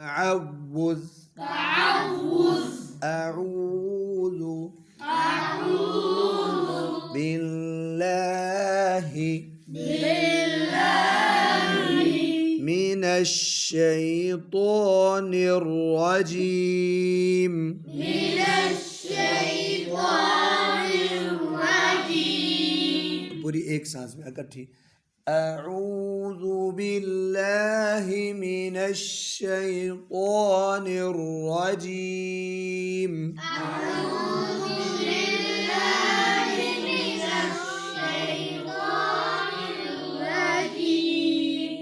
تعوذ أعوذ بالله من الشيطان الرجيم पूरी एक सांस में इकट्ठी أعوذ بالله من الشيطان الرجيم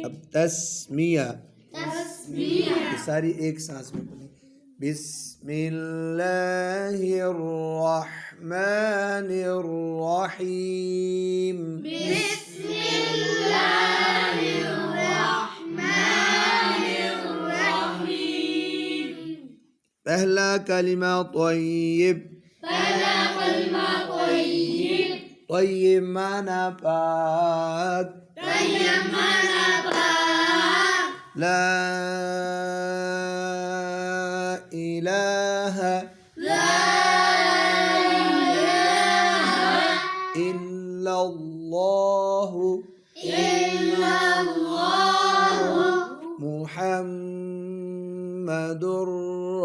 अब तस्मिया ये सारी एक सांस में बोले बिस्मिल्लाहिर्रहमानिर्रहीम पहला कलिमा तय्यब तय्यब माना पाक ला इलाहा इल्लल्लाहु मुहम्मदुर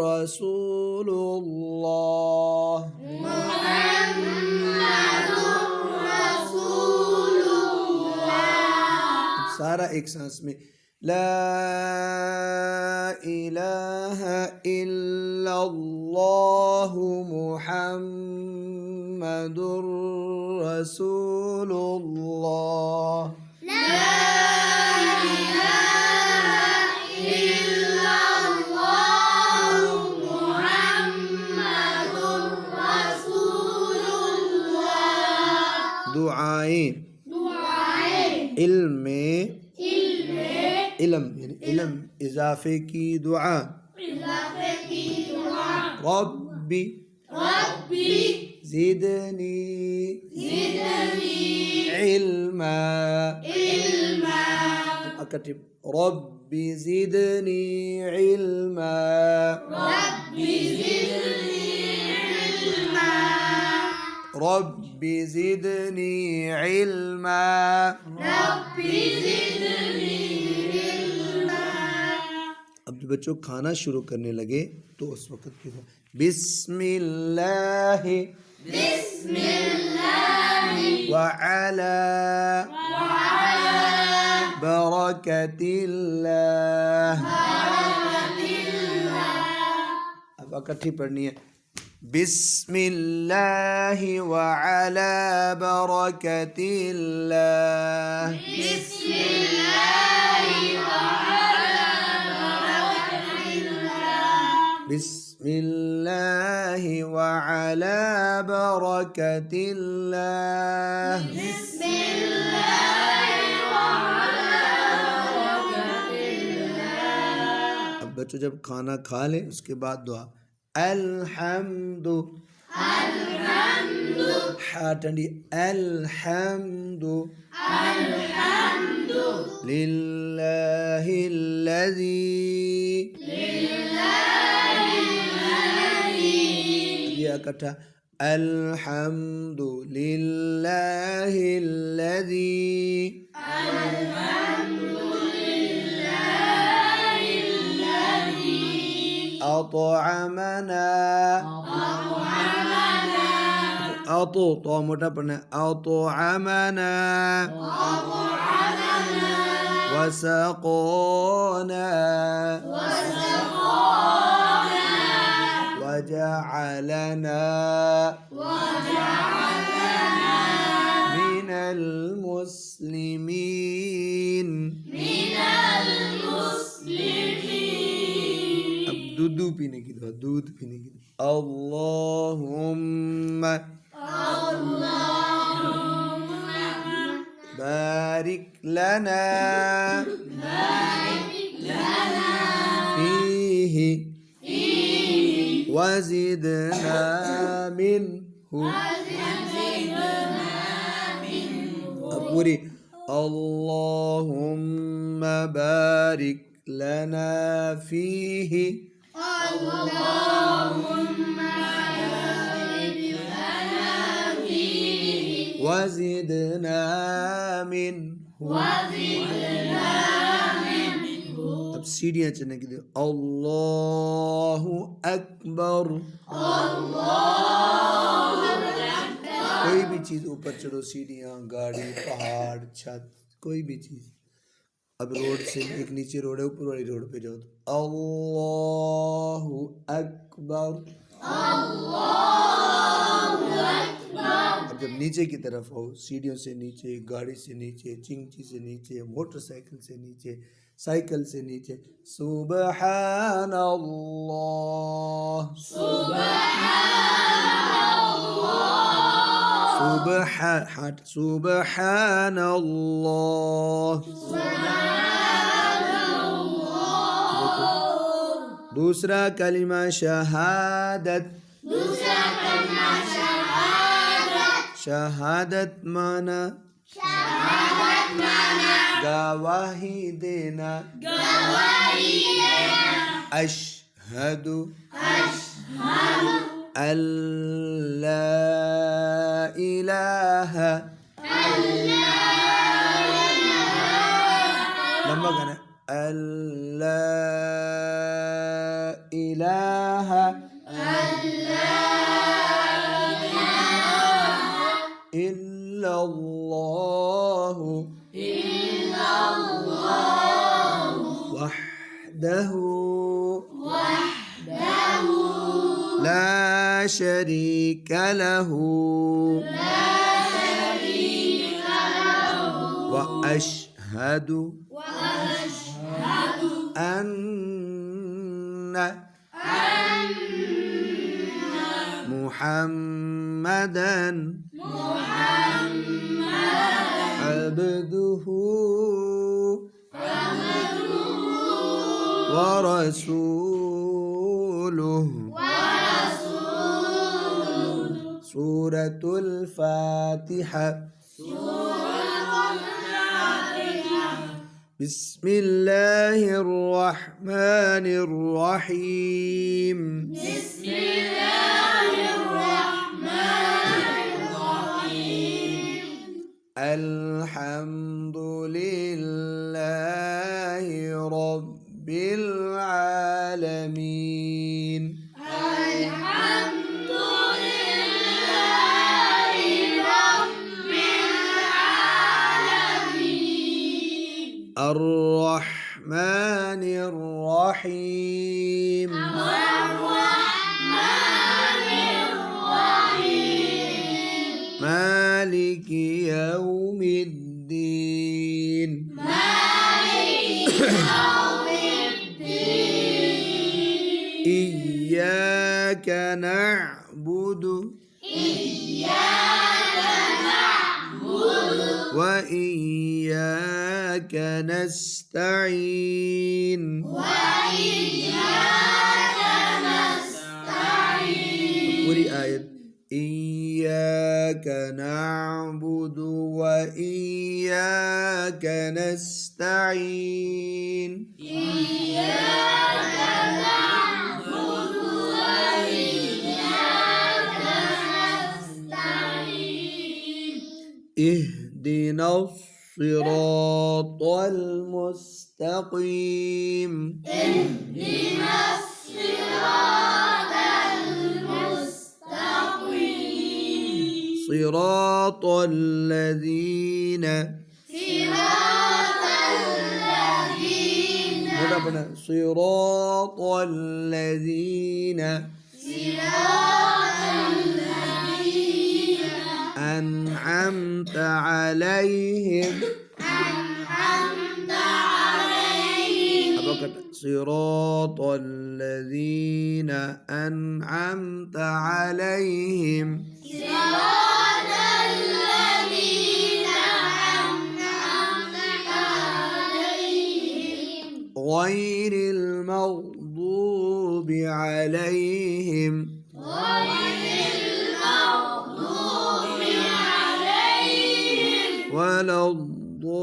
रसूलुल्लाह सारा एक सांस में ला इलाहा इल्लल्लाहु मुहम्मदुर रसूलुल्लाह दुआएं इल्म इल्म इजाफे की दुआ रब्बी ज़िदनी इल्मा अकटिब रब्बी ज़िदनी इल्मा रब्बी ज़िदनी इल्मा अब जब बच्चों खाना शुरू करने लगे तो उस वक्त के बिस्मिल्लाह व अला बरकतिल्लाह अब इकट्ठी पढ़नी है बिस्मिल्लाह व अला बरकतिल्लाह बिस्मिल्लाह व अला बरकतिल्लाह अब बच्चों जब खाना खा लें उसके बाद दुआ अल्हम्दु हा ठंडी अल्हम्दु लिल्लाहिल्लज़ी इकट्ठा अल्हम्दुलिल्लाहिल्लज़ी अतअमना अतो तो मोटा पढ़ना अतअमना वसक़ना वजअलना मिनल मुस्लिमीन अब दूध पीने की दुआ दूध पीने की दुआ अल्लाहुम्मा बारिक लना फीही वज़िदना मिन्हु अब पूरी अल्लाहुम्मा बारिक لنا فيه وزدنا منه अब सीढ़ियाँ चढ़ने के लिए अल्लाहु अकबर कोई भी चीज़ ऊपर चढ़ो सीढ़ियाँ गाड़ी पहाड़ छत कोई भी चीज़ अब रोड से एक नीचे रोड है ऊपर वाली रोड पे जाओ तो अल्लाहु अकबर अब जब नीचे की तरफ हो सीढ़ियों से नीचे गाड़ी से नीचे चिंची से नीचे मोटरसाइकिल से नीचे साइकिल से नीचे सुबहान अल्लाह सुबहान अल्लाह दूसरा कलिमा शहादत शहादत माना गवाही देना अशहदु अल्ला इलाहा लंबा गाना अल्ला इलाहा इल्लल्लाहु वहदहु ला शरीक लहु व अशहदु अन्न मुहम्मदन عبده ورسوله سورة الفاتحة بسم الله الرحمن الرحيم بسم الله الرحمن الرحيم الحمد لله رب العالمين الحمد لله رب العالمين الرحمن الرحيم الرحمن الرحيم مالك يوم الدين مالك يوم الدين إياك نعبد وإياك نستعين पूरी आयत إياك نعبد وإياك نستعين اهدنا الصراط المستقيم اهدنا الصراط المستقيم صراط الذين صراط الذين أنعمت عليهم صراط الذين أنعمت عليهم غير المغضوب عليهم ولا الضالين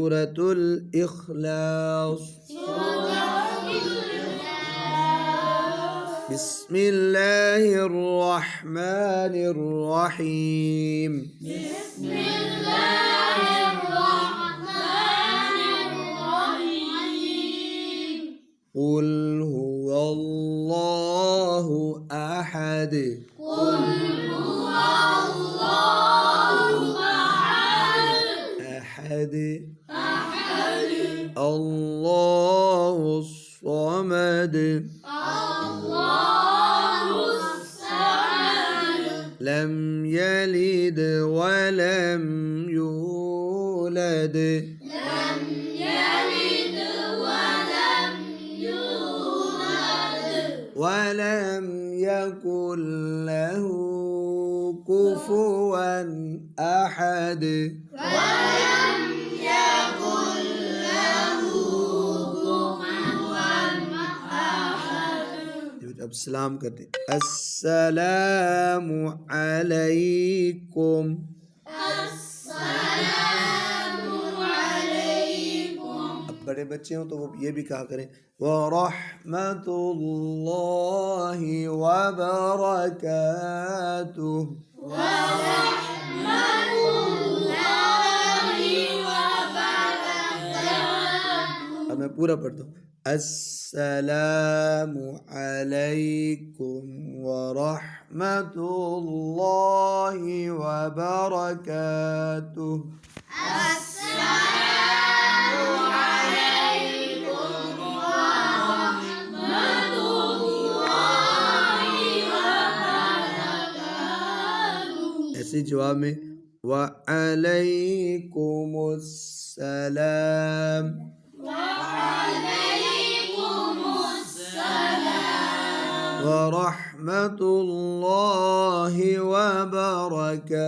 सूरतुल इखलास। बिस्मिल्लाहिर रहमानिर रहीम। कुल हुवल्लाहु अहद। अहद। अल्लाहु समद। लम यलिद वलम यूलद। वलम यकुल लहू कुफुवन अहद। अब सलाम करते हैं। अस्सलामु अलैकुम। अब बड़े बच्चे हो तो वो ये भी कहा करें व रहमतुल्लाहि व बरकातुहू। अब मैं पूरा पढ़ता हूँ। अस्सलामु अलैकुम व रहमतुल्लाहि व बरकातुहू। ऐसे जवाब में व अलैकुमुस्सलाम। व रहमतुल्लाहि व बरकातुहू।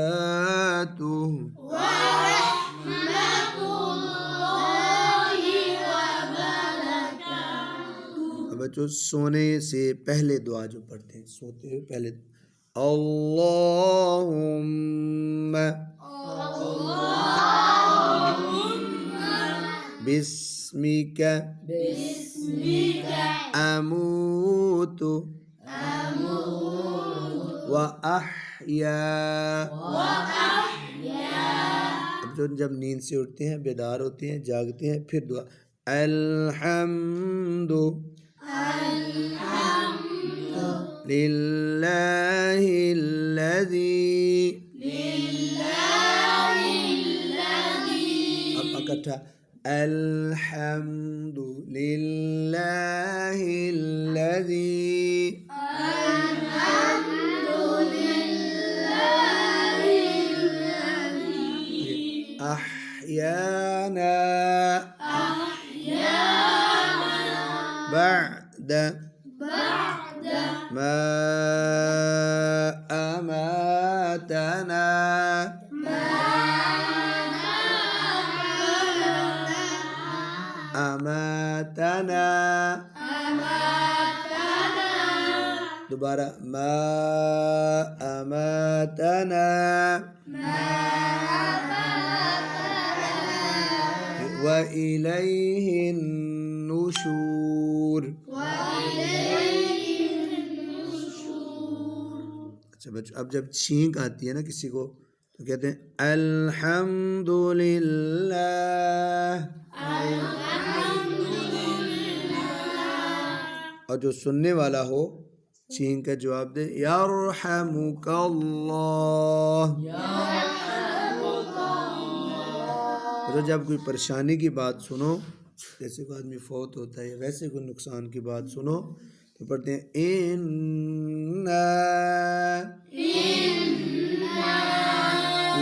अब बच्चों सोने से पहले दुआ जो पढ़ते हैं, सोते हुए पहले अल्लाहुम्मा बिस्मिका अमूतु व अहया। अब जो जब नींद से उठते हैं, बेदार होते हैं, जागते हैं, फिर दुआ अल्हम्दु लिल्लाहिल्लज़ी। अब इकट्ठा अल्हम्दु लिल्लाहिल्लज़ी अहयाना बअद मा अमातना। अमातना। दोबारा मा अमातना। व इलैहिन नुशूर। अच्छा बच्चों, अब जब छींक आती है ना किसी को तो कहते हैं अल्हम्दुलिल्लाह। और जो सुनने वाला हो छींक का जवाब दे यरहमुकल्लाह। तो जब कोई परेशानी की बात सुनो, जैसे कोई आदमी फौत होता है, वैसे कोई नुकसान की बात सुनो तो पढ़ते हैं इन्ना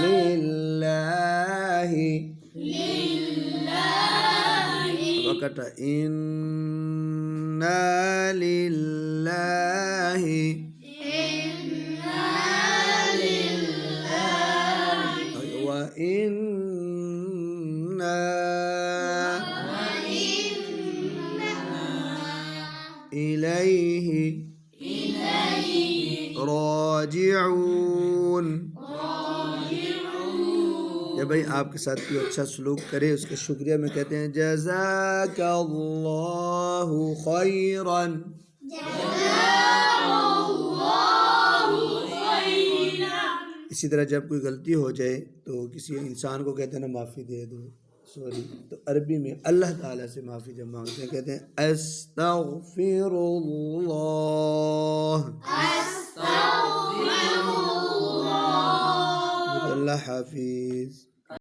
लिल्लाहि। अब कटा इन्ना लिल्लाहि व इन्ना इलैहि राजिऊन। जब भाई आपके साथ कोई अच्छा सलूक करे उसका शुक्रिया में कहते हैं जज़ाकल्लाहु खैरन। इसी तरह जब कोई गलती हो जाए तो किसी इंसान को कहते हैं ना माफ़ी दे दो, सॉरी, तो अरबी में अल्लाह ताला से माफ़ी जब मांगते हैं कहते हैं अस्तगफिरुल्लाह। अल्लाह हाफिज़।